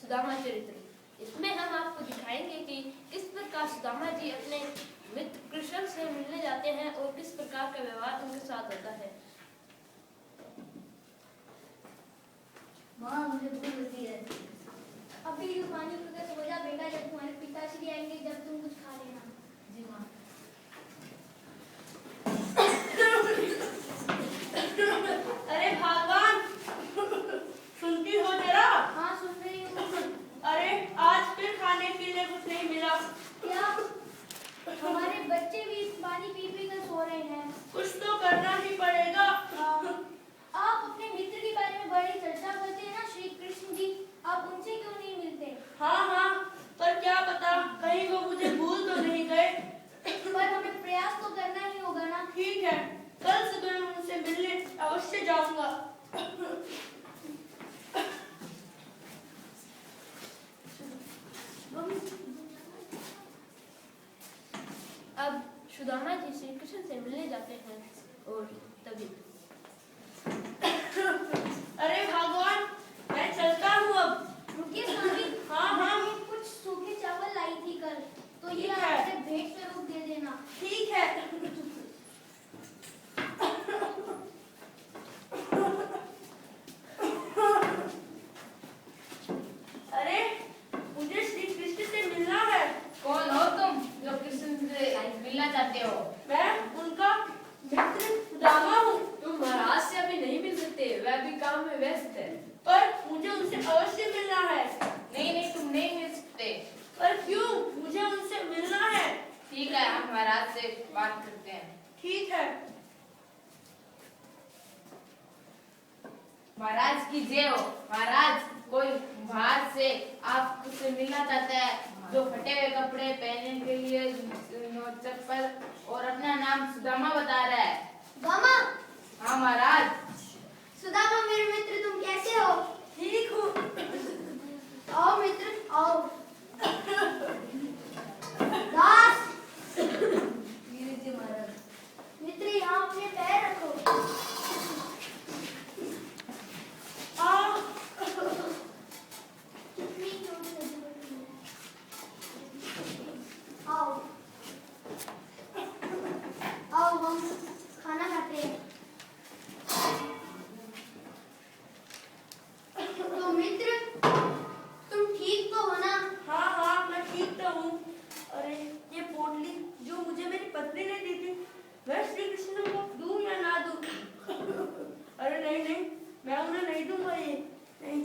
सुदामा चरित्र। इसमें हम आपको दिखाएंगे कि किस प्रकार सुदामा जी अपने मित्र कृष्ण से मिलने जाते हैं और किस प्रकार का व्यवहार उनके साथ होता है। माँ मुझे भूख लगी है। अभी तो पानी पीकर सो जा बेटा, जब तुम्हारे पिताश्री आएंगे जब तुम कुछ खा लेना। जी माँ। अरे भगवान, सुनती हो जरा? हाँ सुन रही हूँ। अरे आज फिर खाने के लिए कुछ नहीं मिला। क्या हमारे बच्चे भी पानी पी पी कर सो रहे हैं? कुछ तो करना ही पड़ेगा। आप अपने मित्र के बारे में बड़ी चर्चा करते हैं ना श्री कृष्ण जी, आप उनसे क्यों नहीं मिलते? हाँ हाँ, पर क्या पता कहीं वो मुझे भूल तो नहीं गए। पर हमें प्रयास तो करना ही होगा ना। ठीक है, कल सुबह मैं उनसे मिलने अवश्य जाऊंगा। अब सुदामा जी श्री कृष्ण से मिलने जाते हैं और तभी अरे भगवान, मैं चलता हूँ अब। रुकिए स्वामी। हाँ हाँ मैं कुछ सूखे चावल लाई थी कल, तो ये ठीक है। आपसे भेंट स्वरूप दे देना। ठीक है। अरे मुझे श्री कृष्ण से मिलना है। कौन हो तुम जो कृष्ण से मिलना चाहते हो? मैं उनका मित्र सुदामा हूँ। तुम महाराज से अभी नहीं मिल सकते, वह भी काम में व्यस्त है। पर मुझे उनसे अवश्य मिलना है। नहीं नहीं, तुम नहीं मिल सकते। पर क्यों? मुझे उनसे मिलना है। ठीक है, हम महाराज से बात करते हैं। ठीक है। महाराज की जय हो। महाराज, कोई बाहर से आपसे मिलना चाहता है, जो फटे हुए कपड़े पहनने के लिए चप्पल और अपना नाम सुदामा बता रहा है। सुदामा, हाँ महाराज। सुदामा मेरे मित्र, तुम कैसे हो? ठीक हूँ। आओ मित्र, आओ। दास, जी महाराज। मित्र यहाँ अपने पैर रखो। कितनी चोट लगी है। आओ आओ, हम खाना खाते हैं। तो मित्र, तुम ठीक तो हो ना? हाँ हाँ, मैं ठीक तो हूँ। अरे ये पोटली जो मुझे मेरी पत्नी ने दी थी, वह श्री कृष्ण को दूं या ना दूं? अरे नहीं नहीं, मैं उन्हें नहीं दूंगा ये। नहीं।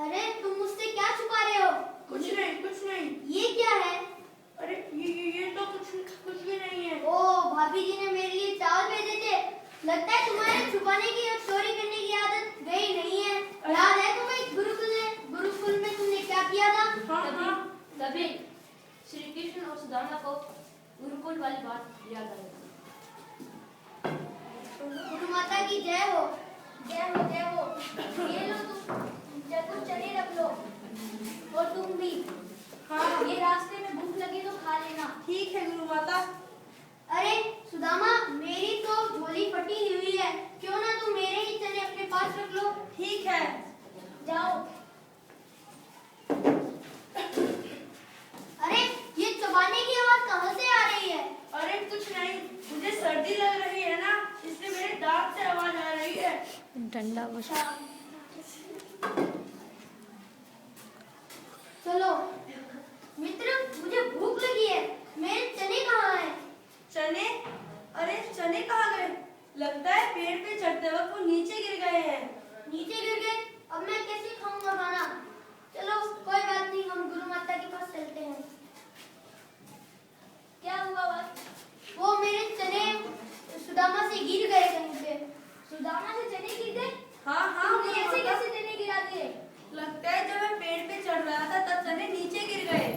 अरे तुम मुझसे क्या छुपा रहे हो? कुछ नहीं, कुछ नहीं। ये क्या है? अरे ये तो कुछ भी नहीं है। ओ, भाभी जी ने मेरे लिए चावल भेजे थे। लगता है तुम्हारे छुपाने की और चोरी करने की आदत गई नहीं है। याद है तुम्हें गुरुकुल में तुमने क्या किया था? हाँ हाँ। तभी श्री कृष्ण और सुदामा को गुरुकुल वाली बात याद आ गई। गुरु माता की जय हो। जय हो जय हो। ये लो, तुम कुछ चने रख लो। और तुम भी। हाँ, ये रास्ते में भूख लगे तो खा लेना। ठीक है गुरु माता। अरे सुदामा, मेरी तो झोली फटी हुई है, क्यों ना तुम मेरे ही चने अपने पास रख लो। ठीक है। जाओ। अरे ये चबाने की आवाज कहाँ से आ रही है? अरे कुछ नहीं, मुझे सर्दी लग रही है ना, इसलिए मेरे दांत से आवाज आ रही है। ठंडा चलो मित्र, मुझे भूख लगी है। मेरे चने कहाँ हैं? चने? अरे चने कहाँ गए? लगता है पेड़ पे चढ़ते वक्त वो नीचे गिर गए हैं। नीचे गिर गए? अब मैं कैसे खाऊंगा खाना? चलो कोई बात नहीं, हम गुरु माता के पास चलते हैं। क्या हुआ बात? वो मेरे चने सुदामा से गिर गए कहीं पे। सुदामा से चने गिर गए? हाँ हाँ, तुमने गुरु ऐसे माता। कैसे चने गिरा दिए? लगता है जब मैं पेड़ पे चढ़ रहा था तब चने नीचे गिर गए।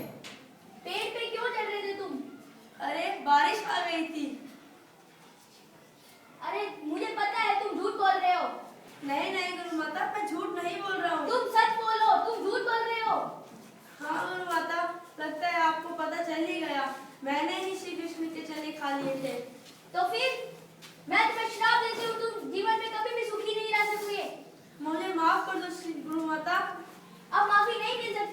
पेड़ पे क्यों चढ़ रहे थे तुम? अरे बारिश आ गई थी। अरे मुझे पता है तुम झूठ बोल रहे हो। नहीं नहीं गुरु माता, मैं झूठ नहीं बोल रहा हूँ। तुम सच बोलो, तुम झूठ बोल रहे हो। हाँ गुरु माता, लगता है आपको पता चल ही गया, मैंने ही श्री कृष्ण के चने खा लिए थे। तो फिर मैं तुम्हें श्राप देती हूँ, तुम जीवन में कभी भी सुखी नहीं रह सकोगे। मुझे माफ कर दो श्री गुरु माता। अब माफी नहीं मिल सकती।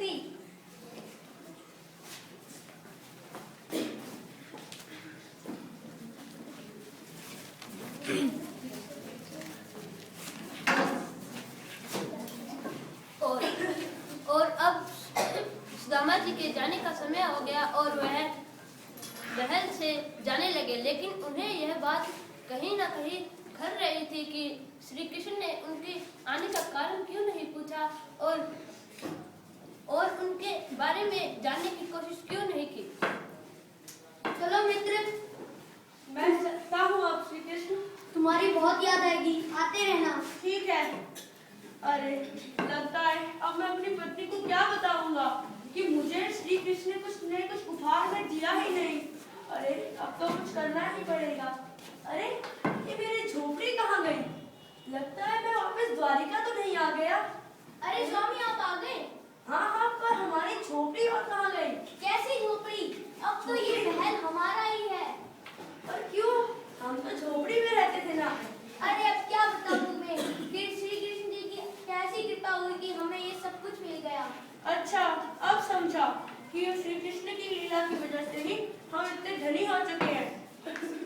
के जाने का समय हो गया और वह महल से जाने लगे, लेकिन उन्हें यह बात कहीं ना कहीं घर रही थी कि श्री कृष्ण ने उनके आने का कारण क्यों नहीं पूछा और उनके बारे में जानने की कोशिश क्यों नहीं की। चलो मित्र, मैं सकता हूँ अब श्री कृष्ण। तुम्हारी बहुत याद आएगी, आते रहना। ठीक है। अरे लगता है अब मैं अपनी पत्नी को क्या बताऊंगा कि मुझे श्री कृष्ण ने कुछ उपहार में दिया ही नहीं। अरे अब तो कुछ करना ही पड़ेगा। अरे ये मेरी झोपड़ी कहाँ गई? लगता है मैं वापस द्वारिका तो नहीं आ गया। अरे स्वामी, आप आ गए? हाँ हाँ, पर हमारी झोपड़ी और कहाँ गई? कैसी झोपड़ी? अब तो ये महल हमारा ही है। पर क्यों? हम तो झोपड़ी में रहते थे ना। अरे अब क्या बताऊं तुम्हें, फिर श्री कृष्ण जी की कैसी कृपा हुई कि हमें ये सब कुछ मिल गया। अच्छा, अब समझा कि ये श्री कृष्ण की लीला की वजह से ही हम इतने धनी हो चुके हैं।